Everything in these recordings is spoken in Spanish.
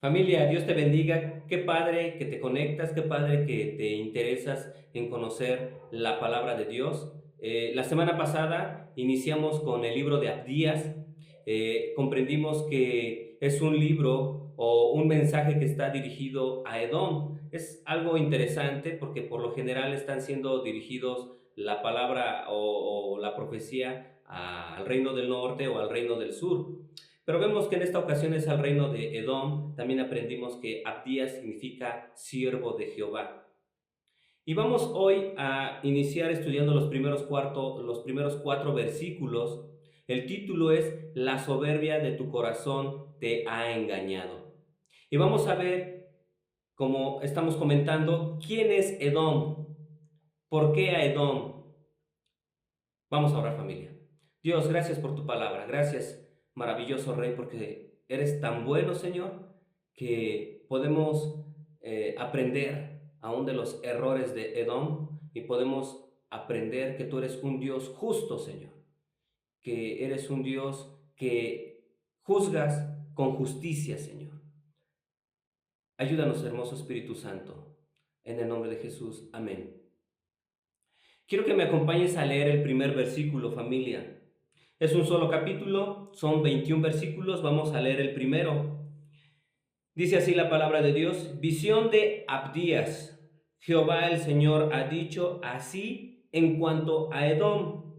Familia, Dios te bendiga. Qué padre que te conectas, qué padre que te interesas en conocer la palabra de Dios. La semana pasada iniciamos con el libro de Abdías. Comprendimos que es un libro o un mensaje que está dirigido a Edom. Es algo interesante porque por lo general están siendo dirigidos la palabra o la profecía al reino del norte o al reino del sur. Pero vemos que en esta ocasión es al reino de Edom. También aprendimos que Abdías significa siervo de Jehová. Y vamos hoy a iniciar estudiando los primeros cuatro versículos. El título es La soberbia de tu corazón te ha engañado. Y vamos a ver, como estamos comentando, quién es Edom, por qué a Edom. Vamos a orar, familia. Dios, gracias por tu palabra. Gracias, maravilloso Rey, porque eres tan bueno, Señor, que podemos aprender aún de los errores de Edom y podemos aprender que tú eres un Dios justo, Señor, que eres un Dios que juzgas con justicia, Señor. Ayúdanos, hermoso Espíritu Santo. En el nombre de Jesús. Amén. Quiero que me acompañes a leer el primer versículo, familia. Es un solo capítulo, son 21 versículos, vamos a leer el primero. Dice así la palabra de Dios: visión de Abdías. Jehová el Señor ha dicho así en cuanto a Edom.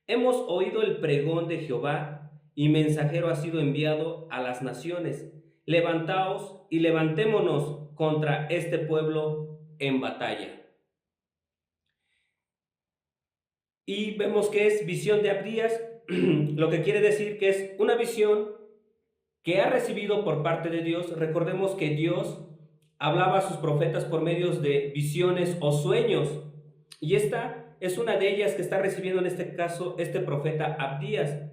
Hemos oído el pregón de Jehová, y mensajero ha sido enviado a las naciones. Levantaos y levantémonos contra este pueblo en batalla. Y vemos que es visión de Abdías, lo que quiere decir que es una visión que ha recibido por parte de Dios. Recordemos que Dios hablaba a sus profetas por medios de visiones o sueños, y esta es una de ellas que está recibiendo en este caso este profeta Abdías.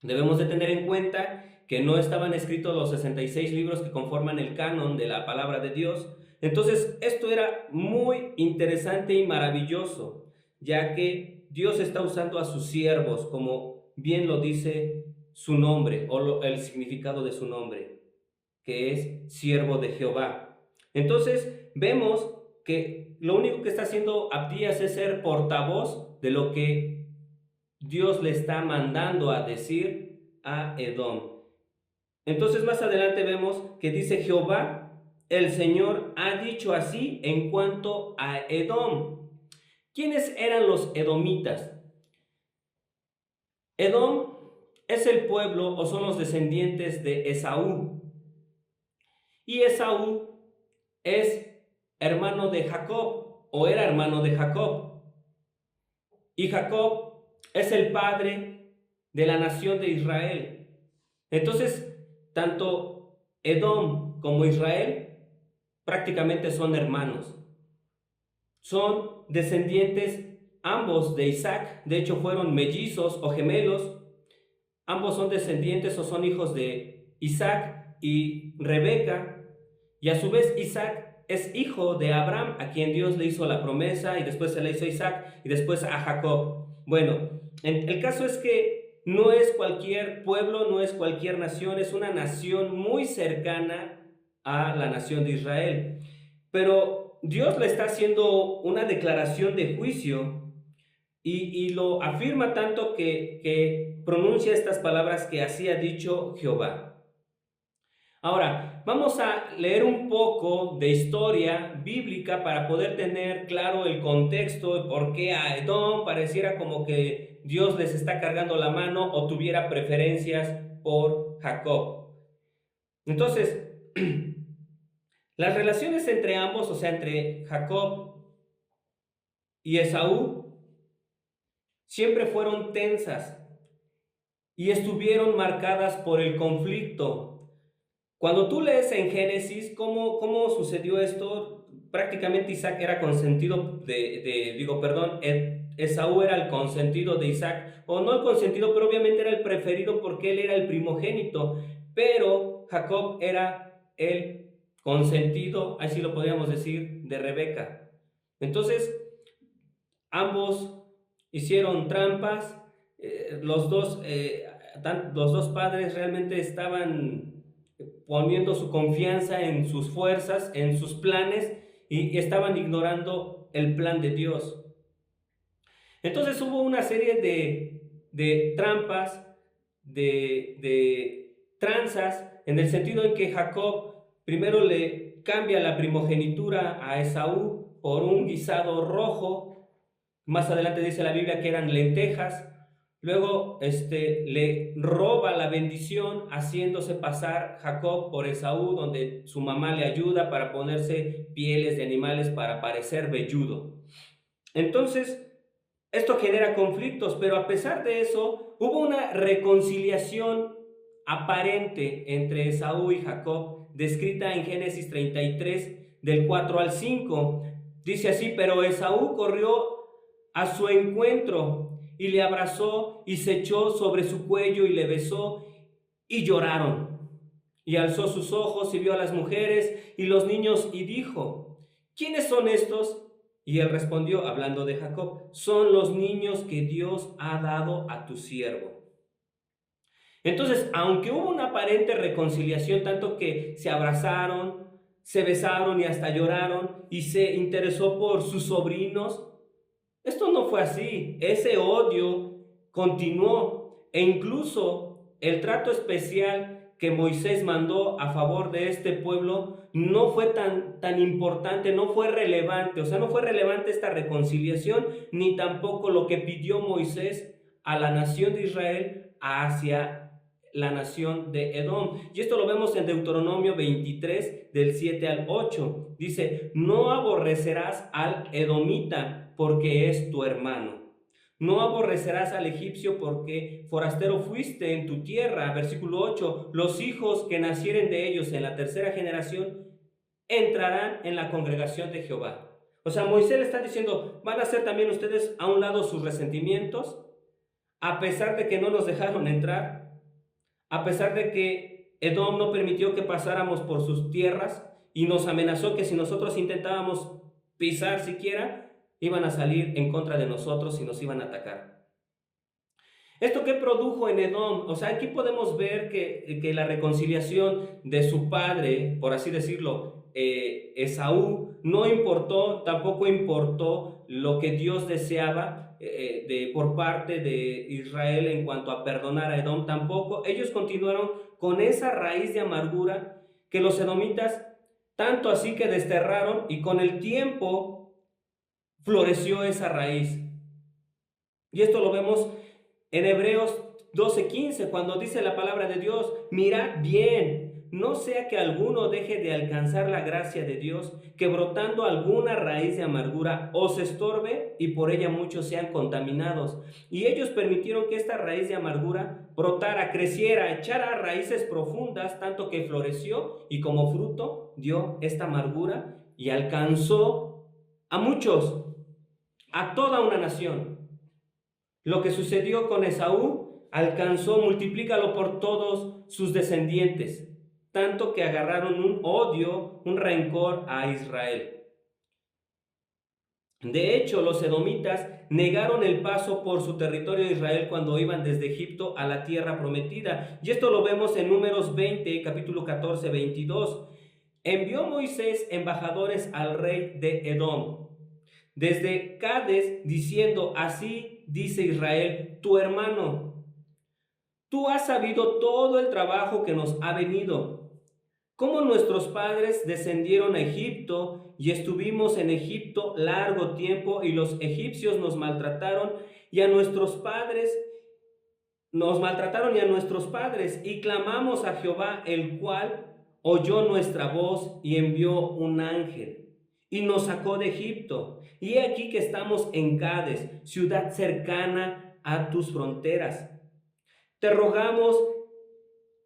Debemos de tener en cuenta que no estaban escritos los 66 libros que conforman el canon de la palabra de Dios. Entonces esto era muy interesante y maravilloso, ya que Dios está usando a sus siervos, como bien lo dice su nombre o el significado de su nombre, que es siervo de Jehová. Entonces vemos que lo único que está haciendo Abdías es ser portavoz de lo que Dios le está mandando a decir a Edom. Entonces más adelante vemos que dice: Jehová, el Señor, ha dicho así en cuanto a Edom. ¿Quiénes eran los edomitas? Edom es el pueblo o son los descendientes de Esaú. Y Esaú es hermano de Jacob, o era hermano de Jacob. Y Jacob es el padre de la nación de Israel. Entonces, tanto Edom como Israel prácticamente son hermanos. Son descendientes ambos de Isaac. De hecho, fueron mellizos o gemelos. Ambos son descendientes o son hijos de Isaac y Rebeca. Y a su vez Isaac es hijo de Abraham, a quien Dios le hizo la promesa, y después se le hizo a Isaac y después a Jacob. Bueno, el caso es que no es cualquier pueblo, no es cualquier nación, es una nación muy cercana a la nación de Israel. Pero Dios le está haciendo una declaración de juicio, y lo afirma tanto que pronuncia estas palabras: que así ha dicho Jehová. Ahora, vamos a leer un poco de historia bíblica para poder tener claro el contexto de por qué a Edom pareciera como que Dios les está cargando la mano o tuviera preferencias por Jacob. Entonces, las relaciones entre ambos, o sea, entre Jacob y Esaú, siempre fueron tensas y estuvieron marcadas por el conflicto. Cuando tú lees en Génesis cómo sucedió esto, prácticamente Isaac era consentido Esaú era el consentido de Isaac, o no el consentido, pero obviamente era el preferido porque él era el primogénito, pero Jacob era el consentido, así lo podríamos decir, de Rebeca. Entonces, ambos hicieron trampas. Los dos padres realmente estaban poniendo su confianza en sus fuerzas, en sus planes, y estaban ignorando el plan de Dios. Entonces hubo una serie de trampas, de tranzas, en el sentido en que Jacob primero le cambia la primogenitura a Esaú por un guisado rojo. Más adelante dice la Biblia que eran lentejas. Luego le roba la bendición haciéndose pasar Jacob por Esaú, donde su mamá le ayuda para ponerse pieles de animales para parecer velludo. Entonces, esto genera conflictos, pero a pesar de eso, hubo una reconciliación aparente entre Esaú y Jacob, descrita en Génesis 33, del 4 al 5. Dice así: pero Esaú corrió a su encuentro y le abrazó y se echó sobre su cuello y le besó, y lloraron. Y alzó sus ojos y vio a las mujeres y los niños y dijo: ¿quiénes son estos? Y él respondió, hablando de Jacob: son los niños que Dios ha dado a tu siervo. Entonces, aunque hubo una aparente reconciliación, tanto que se abrazaron, se besaron y hasta lloraron, y se interesó por sus sobrinos, esto no fue así. Ese odio continuó, e incluso el trato especial que Moisés mandó a favor de este pueblo no fue tan importante, no fue relevante. O sea, no fue relevante esta reconciliación, ni tampoco lo que pidió Moisés a la nación de Israel hacia la nación de Edom. Y esto lo vemos en Deuteronomio 23, del 7 al 8. Dice: no aborrecerás al edomita porque es tu hermano. No aborrecerás al egipcio porque forastero fuiste en tu tierra. Versículo 8. Los hijos que nacieren de ellos en la tercera generación entrarán en la congregación de Jehová. O sea, Moisés le está diciendo: van a hacer también ustedes a un lado sus resentimientos, a pesar de que no nos dejaron entrar, a pesar de que Edom no permitió que pasáramos por sus tierras y nos amenazó que si nosotros intentábamos pisar siquiera, iban a salir en contra de nosotros y nos iban a atacar. ¿Esto qué produjo en Edom? O sea, aquí podemos ver que la reconciliación de su padre, por así decirlo, Esaú, no importó, tampoco importó lo que Dios deseaba por parte de Israel en cuanto a perdonar a Edom, tampoco. Ellos continuaron con esa raíz de amargura que los edomitas, tanto así que desterraron, y con el tiempo floreció esa raíz. Y esto lo vemos en Hebreos 12:15, cuando dice la palabra de Dios: mirad bien, no sea que alguno deje de alcanzar la gracia de Dios, que brotando alguna raíz de amargura os estorbe y por ella muchos sean contaminados. Y ellos permitieron que esta raíz de amargura brotara, creciera, echara raíces profundas, tanto que floreció y como fruto dio esta amargura y alcanzó a muchos, a toda una nación. Lo que sucedió con Esaú alcanzó, multiplícalo por todos sus descendientes, tanto que agarraron un odio, un rencor a Israel. De hecho, los edomitas negaron el paso por su territorio de Israel cuando iban desde Egipto a la tierra prometida. Y esto lo vemos en Números 20, capítulo 14, 22. Envió Moisés embajadores al rey de Edom desde Cades, diciendo: así dice Israel, tu hermano, tú has sabido todo el trabajo que nos ha venido, cómo nuestros padres descendieron a Egipto y estuvimos en Egipto largo tiempo, y los egipcios nos maltrataron y a nuestros padres, y clamamos a Jehová, el cual oyó nuestra voz y envió un ángel y nos sacó de Egipto. Y he aquí que estamos en Cades, ciudad cercana a tus fronteras. Te rogamos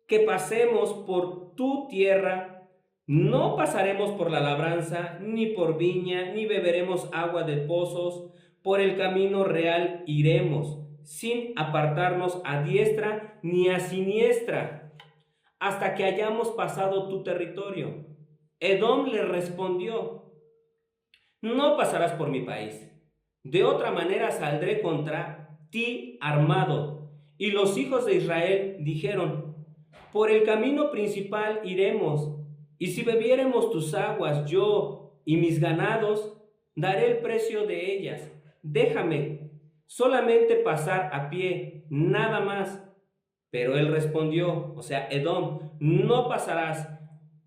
que pasemos por tu tierra. No pasaremos por la labranza, ni por viña, ni beberemos agua de pozos. Por el camino real iremos, sin apartarnos a diestra ni a siniestra, hasta que hayamos pasado tu territorio. Edom le respondió: no pasarás por mi país. De otra manera saldré contra ti armado. Y los hijos de Israel dijeron: por el camino principal iremos, y si bebiéremos tus aguas, yo y mis ganados, daré el precio de ellas. Déjame solamente pasar a pie, nada más. Pero él respondió, o sea, Edom, no pasarás.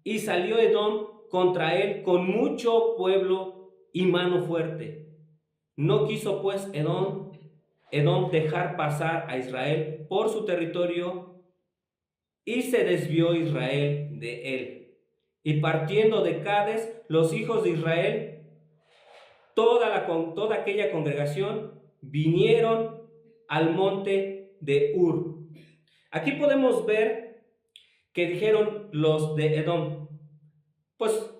Y salió Edom contra él con mucho pueblo y mano fuerte. No quiso pues Edom dejar pasar a Israel por su territorio, y se desvió Israel de él. Y partiendo de Cades, los hijos de Israel, toda aquella congregación, vinieron al monte de Ur. Aquí podemos ver que dijeron los de Edom, pues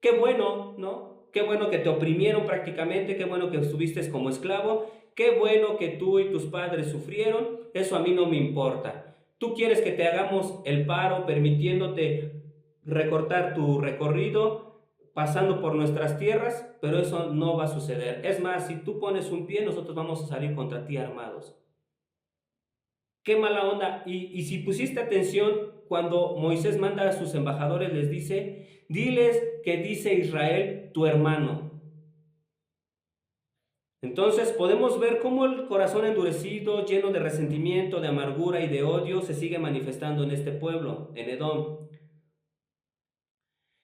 qué bueno, ¿no? Qué bueno que te oprimieron prácticamente, qué bueno que estuviste como esclavo, qué bueno que tú y tus padres sufrieron, eso a mí no me importa. Tú quieres que te hagamos el paro permitiéndote recortar tu recorrido pasando por nuestras tierras, pero eso no va a suceder. Es más, si tú pones un pie, nosotros vamos a salir contra ti armados. Qué mala onda. Y si pusiste atención, cuando Moisés manda a sus embajadores, les dice, diles que dice Israel, tu hermano. Entonces podemos ver cómo el corazón endurecido, lleno de resentimiento, de amargura y de odio, se sigue manifestando en este pueblo, en Edom.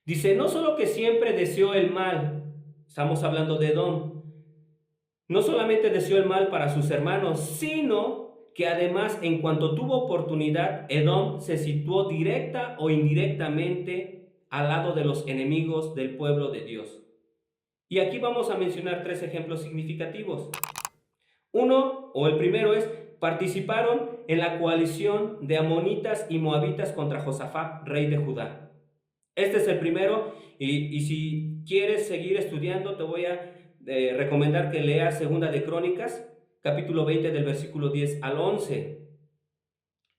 Dice, no solo que siempre deseó el mal, estamos hablando de Edom, no solamente deseó el mal para sus hermanos, sino que además, en cuanto tuvo oportunidad, Edom se situó directa o indirectamente al lado de los enemigos del pueblo de Dios. Y aquí vamos a mencionar 3 ejemplos significativos. Uno, o el primero es, participaron en la coalición de amonitas y moabitas contra Josafat, rey de Judá. Este es el primero, y si quieres seguir estudiando, te voy a recomendar que leas Segunda de Crónicas, capítulo 20 del versículo 10 al 11.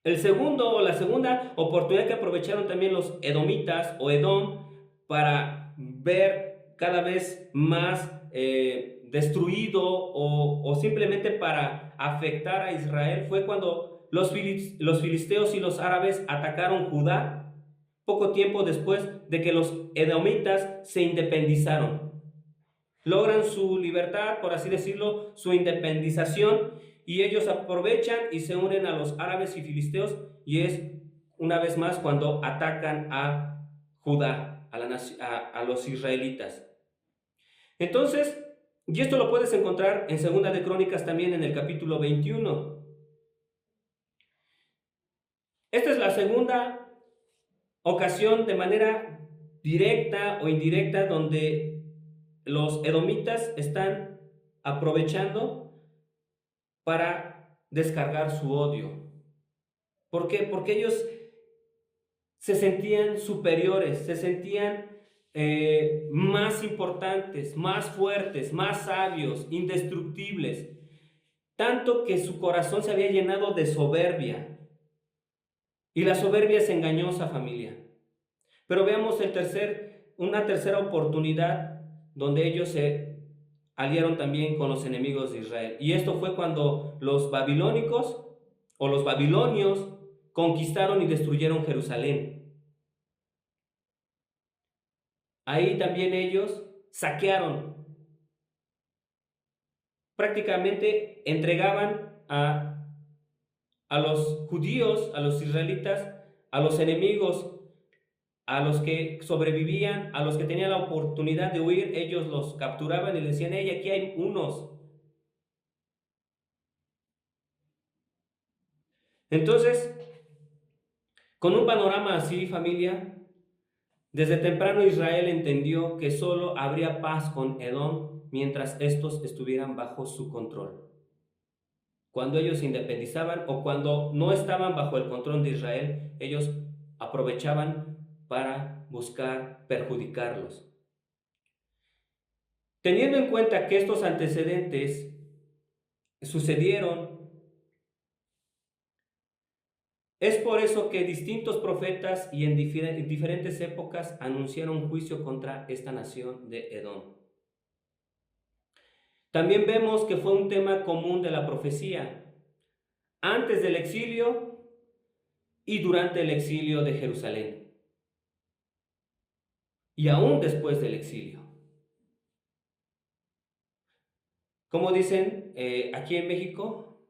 El segundo, o la segunda oportunidad que aprovecharon también los edomitas o Edom para ver cada vez más destruido o simplemente para afectar a Israel fue cuando los filisteos y los árabes atacaron Judá poco tiempo después de que los edomitas se independizaron. Logran su libertad, por así decirlo, su independización, y ellos aprovechan y se unen a los árabes y filisteos, y es una vez más cuando atacan a Judá, a los israelitas. Entonces, y esto lo puedes encontrar en Segunda de Crónicas también en el capítulo 21. Esta es la segunda ocasión de manera directa o indirecta donde los edomitas están aprovechando para descargar su odio. ¿Por qué? Porque ellos se sentían superiores, se sentían más importantes, más fuertes, más sabios, indestructibles, tanto que su corazón se había llenado de soberbia. Y la soberbia es engañosa, familia. Pero veamos una tercera oportunidad donde ellos se aliaron también con los enemigos de Israel. Y esto fue cuando los babilónicos o los babilonios conquistaron y destruyeron Jerusalén. Ahí también ellos saquearon. Prácticamente entregaban a los judíos, a los israelitas, a los enemigos, a los que sobrevivían, a los que tenían la oportunidad de huir, ellos los capturaban y les decían, hey, aquí hay unos. Entonces, con un panorama así, familia, desde temprano Israel entendió que solo habría paz con Edom mientras estos estuvieran bajo su control. Cuando ellos se independizaban o cuando no estaban bajo el control de Israel, ellos aprovechaban para buscar perjudicarlos. Teniendo en cuenta que estos antecedentes sucedieron, es por eso que distintos profetas y en diferentes épocas anunciaron juicio contra esta nación de Edom. También vemos que fue un tema común de la profecía. Antes del exilio y durante el exilio de Jerusalén, y aún después del exilio. Como dicen aquí en México,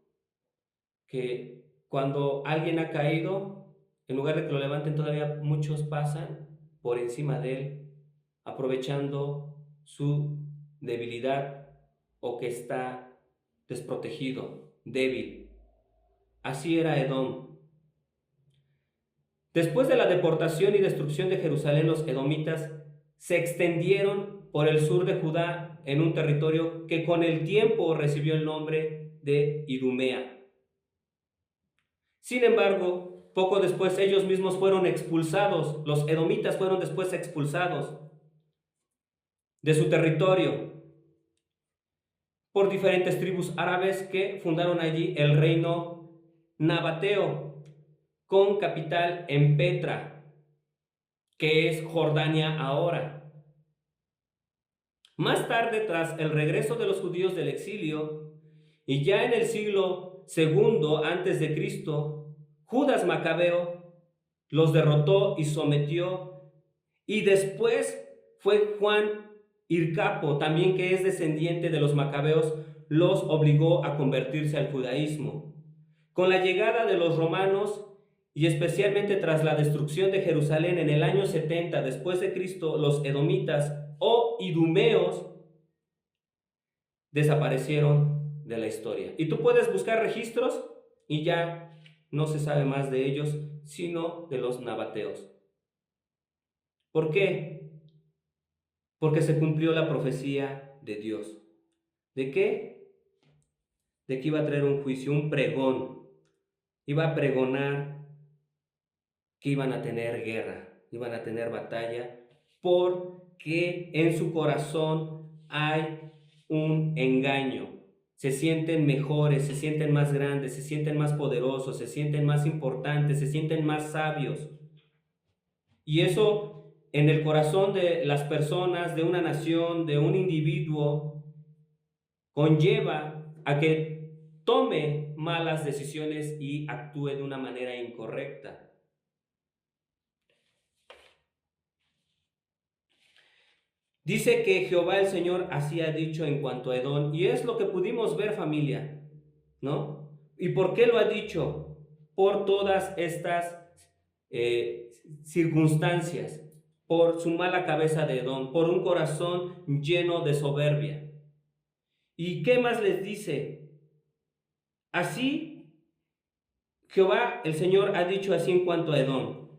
que cuando alguien ha caído, en lugar de que lo levanten, todavía muchos pasan por encima de él, aprovechando su debilidad o que está desprotegido, débil. Así era Edom. Después de la deportación y destrucción de Jerusalén, los edomitas se extendieron por el sur de Judá en un territorio que con el tiempo recibió el nombre de Idumea. Sin embargo, poco después ellos mismos fueron expulsados, los edomitas fueron después expulsados de su territorio por diferentes tribus árabes que fundaron allí el reino nabateo, con capital en Petra, que es Jordania ahora. Más tarde, tras el regreso de los judíos del exilio, y ya en el siglo II antes de Cristo, Judas Macabeo los derrotó y sometió, y después fue Juan Hircapo, también que es descendiente de los macabeos, los obligó a convertirse al judaísmo. Con la llegada de los romanos, y especialmente tras la destrucción de Jerusalén en el año 70 después de Cristo, los edomitas o idumeos desaparecieron de la historia. Y tú puedes buscar registros y ya no se sabe más de ellos, sino de los nabateos. ¿Por qué? Porque se cumplió la profecía de Dios. ¿De qué? De que iba a traer un juicio, un pregón. Iba a pregonar que iban a tener guerra, iban a tener batalla, porque en su corazón hay un engaño. Se sienten mejores, se sienten más grandes, se sienten más poderosos, se sienten más importantes, se sienten más sabios. Y eso en el corazón de las personas, de una nación, de un individuo, conlleva a que tome malas decisiones y actúe de una manera incorrecta. Dice que Jehová el Señor así ha dicho en cuanto a Edom, y es lo que pudimos ver, familia, ¿no? ¿Y por qué lo ha dicho? Por todas estas circunstancias, por su mala cabeza de Edom, por un corazón lleno de soberbia. ¿Y qué más les dice? Así, Jehová el Señor ha dicho así en cuanto a Edom.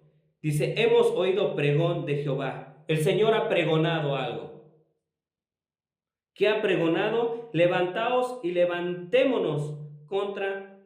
Dice, hemos oído pregón de Jehová. El Señor ha pregonado algo. ¿Qué ha pregonado? Levantaos y levantémonos contra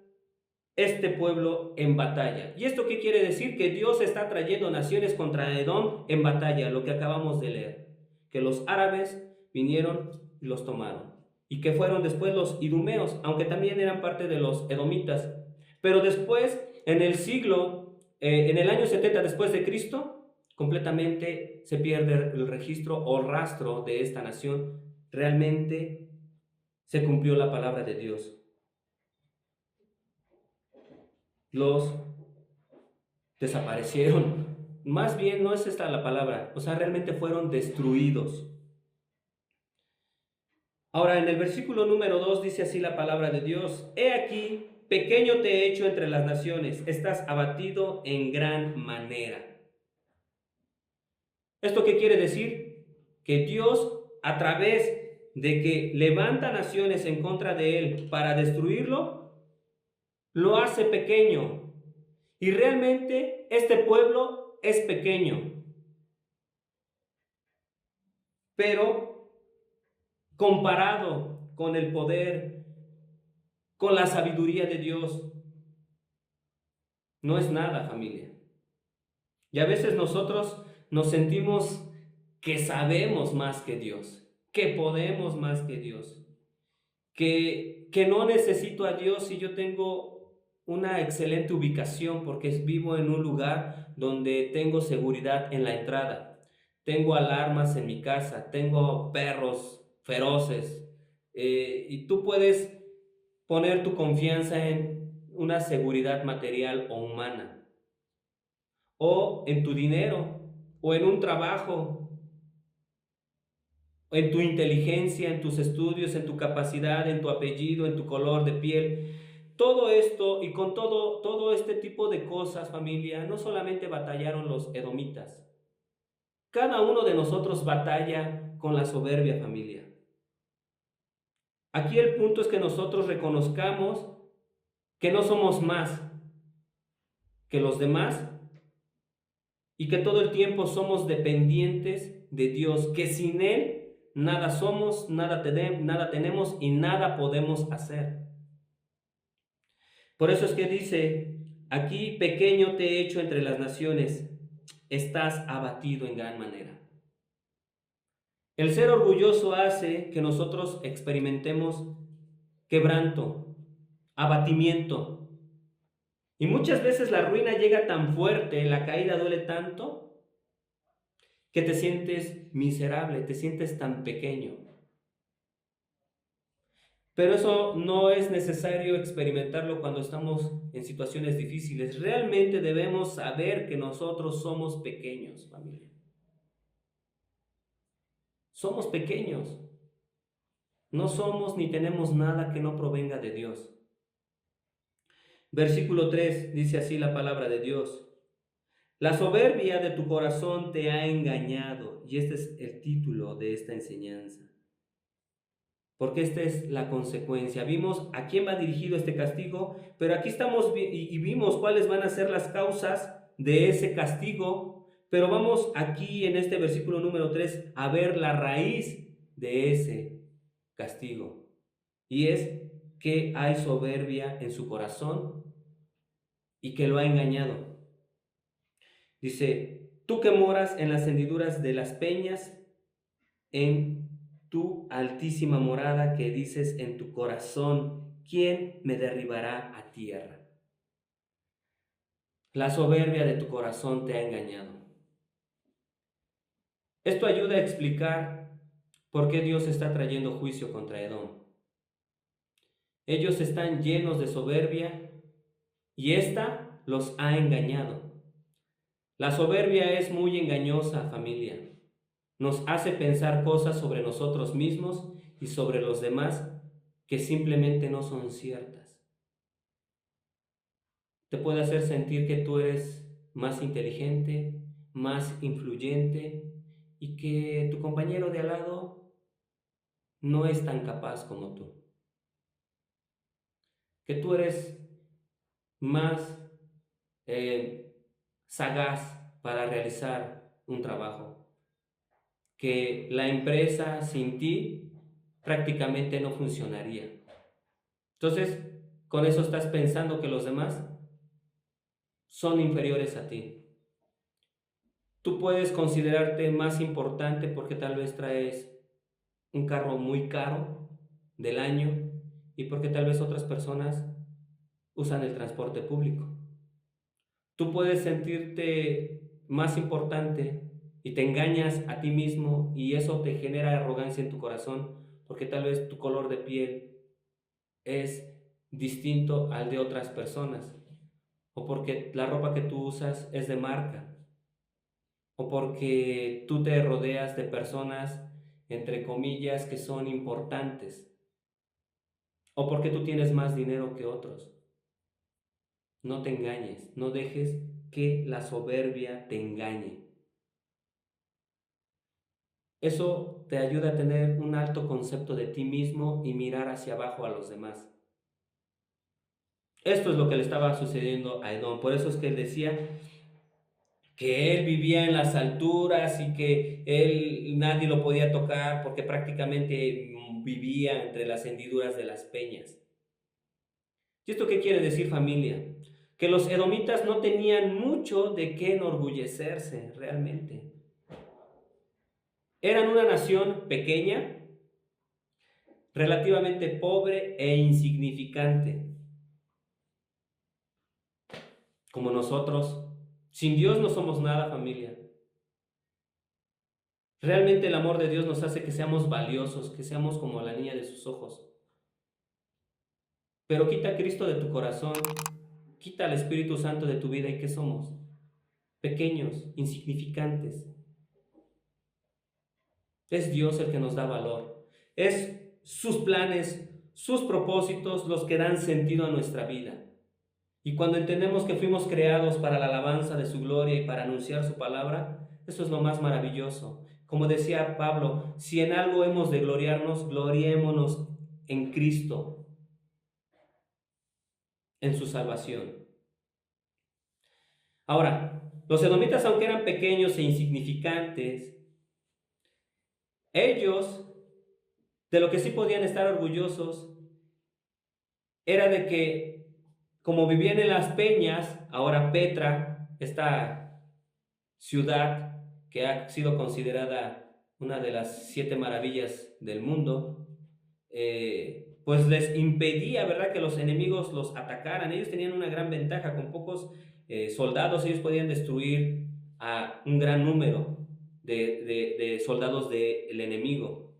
este pueblo en batalla. ¿Y esto qué quiere decir? Que Dios está trayendo naciones contra Edom en batalla, lo que acabamos de leer. Que los árabes vinieron y los tomaron. Y que fueron después los idumeos, aunque también eran parte de los edomitas. Pero después, en el año 70 después de Cristo, completamente se pierde el registro o rastro de esta nación. Realmente se cumplió la palabra de Dios. Los desaparecieron. Más bien no es esta la palabra, o sea, realmente fueron destruidos. Ahora, en el versículo número 2 dice así la palabra de Dios: He aquí, pequeño te he hecho entre las naciones, estás abatido en gran manera. ¿Esto qué quiere decir? Que Dios, a través de que levanta naciones en contra de él para destruirlo, lo hace pequeño. Y realmente este pueblo es pequeño. Pero comparado con el poder, con la sabiduría de Dios, no es nada, familia. Y a veces nosotros nos sentimos que sabemos más que Dios, que podemos más que Dios, que no necesito a Dios si yo tengo una excelente ubicación porque vivo en un lugar donde tengo seguridad en la entrada, tengo alarmas en mi casa, tengo perros feroces, y tú puedes poner tu confianza en una seguridad material o humana. o en tu dinero, o en un trabajo, en tu inteligencia, en tus estudios, en tu capacidad, en tu apellido, en tu color de piel. Todo esto y con todo este tipo de cosas, familia, no solamente batallaron los edomitas. Cada uno de nosotros batalla con la soberbia, familia. Aquí el punto es que nosotros reconozcamos que no somos más que los demás y que todo el tiempo somos dependientes de Dios, que sin Él nada somos, nada tenemos y nada podemos hacer. Por eso es que dice, aquí pequeño te he hecho entre las naciones, estás abatido en gran manera. El ser orgulloso hace que nosotros experimentemos quebranto, abatimiento. Y muchas veces la ruina llega tan fuerte, la caída duele tanto, que te sientes miserable, te sientes tan pequeño. Pero eso no es necesario experimentarlo cuando estamos en situaciones difíciles. Realmente debemos saber que nosotros somos pequeños, familia. Somos pequeños. No somos ni tenemos nada que no provenga de Dios. Versículo 3 dice así la palabra de Dios. La soberbia de tu corazón te ha engañado. Y este es el título de esta enseñanza. Porque esta es la consecuencia. Vimos a quién va dirigido este castigo, pero aquí estamos y vimos cuáles van a ser las causas de ese castigo, pero vamos aquí en este versículo número 3 a ver la raíz de ese castigo. Y es que hay soberbia en su corazón y que lo ha engañado. Dice, tú que moras en las hendiduras de las peñas, en tu altísima morada, que dices en tu corazón, ¿quién me derribará a tierra? La soberbia de tu corazón te ha engañado. Esto ayuda a explicar por qué Dios está trayendo juicio contra Edom. Ellos están llenos de soberbia y ésta los ha engañado. La soberbia es muy engañosa, familia. Nos hace pensar cosas sobre nosotros mismos y sobre los demás que simplemente no son ciertas. Te puede hacer sentir que tú eres más inteligente, más influyente y que tu compañero de al lado no es tan capaz como tú. Que tú eres más sagaz para realizar un trabajo. Que la empresa sin ti prácticamente no funcionaría. Entonces, con eso estás pensando que los demás son inferiores a ti. Tú puedes considerarte más importante porque tal vez traes un carro muy caro del año y porque tal vez otras personas usan el transporte público. Tú puedes sentirte más importante y te engañas a ti mismo y eso te genera arrogancia en tu corazón porque tal vez tu color de piel es distinto al de otras personas o porque la ropa que tú usas es de marca o porque tú te rodeas de personas, entre comillas, que son importantes, o porque tú tienes más dinero que otros. No te engañes, no dejes que la soberbia te engañe. Eso te ayuda a tener un alto concepto de ti mismo y mirar hacia abajo a los demás. Esto es lo que le estaba sucediendo a Edom. Por eso es que él decía que él vivía en las alturas y que él nadie lo podía tocar porque prácticamente vivía entre las hendiduras de las peñas. ¿Y esto qué quiere decir, familia? Que los edomitas no tenían mucho de qué enorgullecerse realmente. Eran una nación pequeña, relativamente pobre e insignificante, como nosotros. Sin Dios no somos nada, familia. Realmente el amor de Dios nos hace que seamos valiosos, que seamos como la niña de sus ojos. Pero quita a Cristo de tu corazón, quita al Espíritu Santo de tu vida y ¿qué somos? pequeños, insignificantes. Es Dios el que nos da valor. Es sus planes, sus propósitos los que dan sentido a nuestra vida. Y cuando entendemos que fuimos creados para la alabanza de su gloria y para anunciar su palabra, eso es lo más maravilloso. Como decía Pablo, si en algo hemos de gloriarnos, gloriémonos en Cristo, en su salvación. Ahora, los edomitas, aunque eran pequeños e insignificantes, ellos, de lo que sí podían estar orgullosos, era de que, como vivían en las peñas, ahora Petra, esta ciudad que ha sido considerada una de las 7 maravillas del mundo, pues les impedía, ¿verdad?, que los enemigos los atacaran. Ellos tenían una gran ventaja, con pocos soldados ellos podían destruir a un gran número de soldados del enemigo.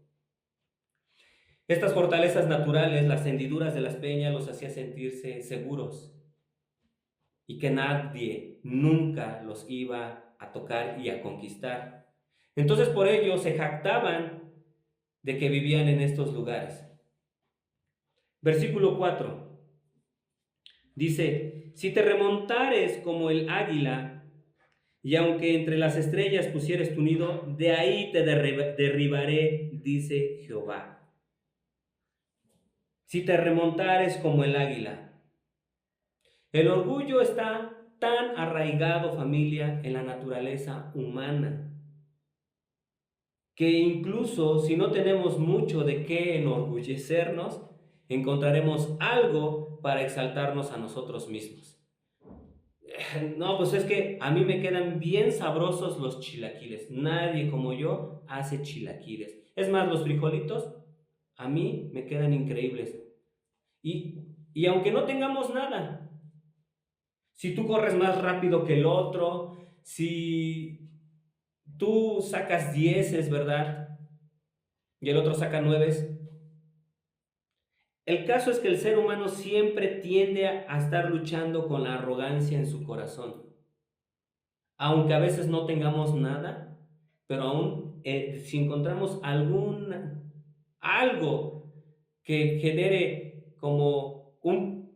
Estas fortalezas naturales, las hendiduras de las peñas, los hacía sentirse seguros y que nadie nunca los iba a tocar y a conquistar. Entonces por ello se jactaban de que vivían en estos lugares. Versículo 4 dice: si te remontares como el águila, y aunque entre las estrellas pusieres tu nido, de ahí te derribaré, dice Jehová. Si te remontares como el águila. El orgullo está tan arraigado, familia, en la naturaleza humana, que incluso si no tenemos mucho de qué enorgullecernos, encontraremos algo para exaltarnos a nosotros mismos. No, pues es que a mí me quedan bien sabrosos los chilaquiles. Nadie como yo hace chilaquiles. Es más, los frijolitos a mí me quedan increíbles. Y aunque no tengamos nada, si tú corres más rápido que el otro, si tú sacas 10, ¿verdad?, y el otro saca 9, el caso es que el ser humano siempre tiende a estar luchando con la arrogancia en su corazón. Aunque a veces no tengamos nada, pero aún si encontramos algo que genere como un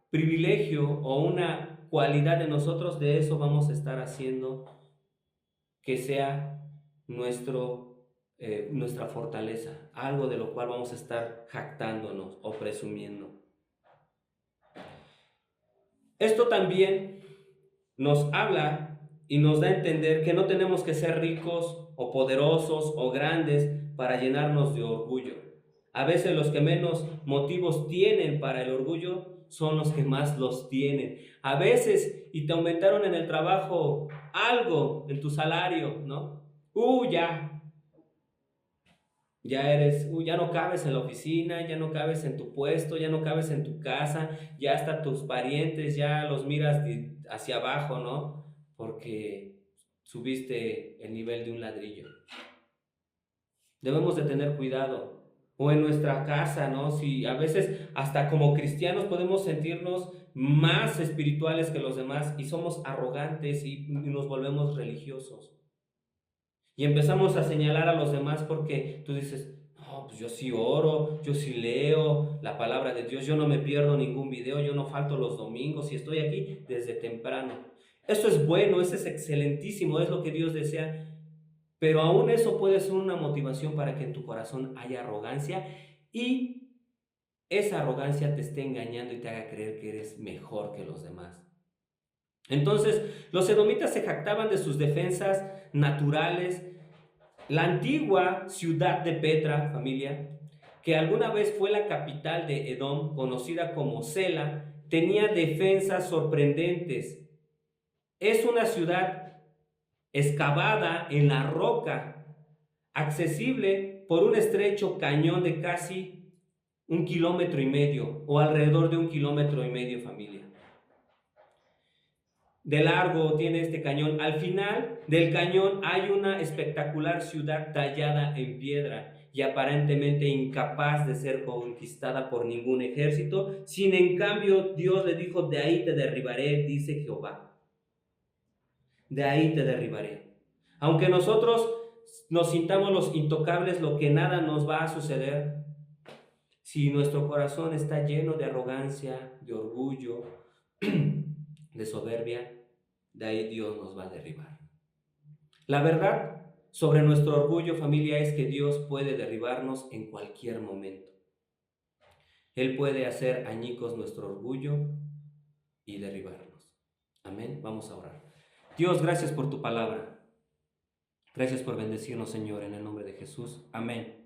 privilegio o una cualidad de nosotros, de eso vamos a estar haciendo que sea nuestra fortaleza, algo de lo cual vamos a estar jactándonos o presumiendo. Esto también nos habla y nos da a entender que no tenemos que ser ricos o poderosos o grandes para llenarnos de orgullo. A veces los que menos motivos tienen para el orgullo son los que más los tienen. A veces, y te aumentaron en el trabajo algo en tu salario, ¿no? Ya no cabes en la oficina, ya no cabes en tu puesto, ya no cabes en tu casa, ya hasta tus parientes ya los miras hacia abajo, ¿no? Porque subiste el nivel de un ladrillo. Debemos de tener cuidado. O en nuestra casa, ¿no? Si a veces hasta como cristianos podemos sentirnos más espirituales que los demás y somos arrogantes y nos volvemos religiosos. Y empezamos a señalar a los demás porque tú dices: no, pues yo sí oro, yo sí leo la palabra de Dios, yo no me pierdo ningún video, yo no falto los domingos y estoy aquí desde temprano. Eso es bueno, eso es excelentísimo, es lo que Dios desea. Pero aún eso puede ser una motivación para que en tu corazón haya arrogancia y esa arrogancia te esté engañando y te haga creer que eres mejor que los demás. Entonces, los edomitas se jactaban de sus defensas naturales. La antigua ciudad de Petra, familia, que alguna vez fue la capital de Edom, conocida como Sela, tenía defensas sorprendentes. Es una ciudad excavada en la roca, accesible por un estrecho cañón de casi 1,5 kilómetros o alrededor de 1,5 kilómetros, familia. De largo tiene este cañón. Al final del cañón hay una espectacular ciudad tallada en piedra y aparentemente incapaz de ser conquistada por ningún ejército. Sin en cambio, Dios le dijo: de ahí te derribaré, dice Jehová. de ahí te derribaré. Aunque nosotros nos sintamos los intocables, lo que nada nos va a suceder, si nuestro corazón está lleno de arrogancia, de orgullo, de soberbia, de ahí Dios nos va a derribar. La verdad sobre nuestro orgullo, familia, es que Dios puede derribarnos en cualquier momento. Él puede hacer añicos nuestro orgullo y derribarnos. Amén. Vamos a orar. Dios, gracias por tu palabra. Gracias por bendecirnos, Señor, en el nombre de Jesús. Amén.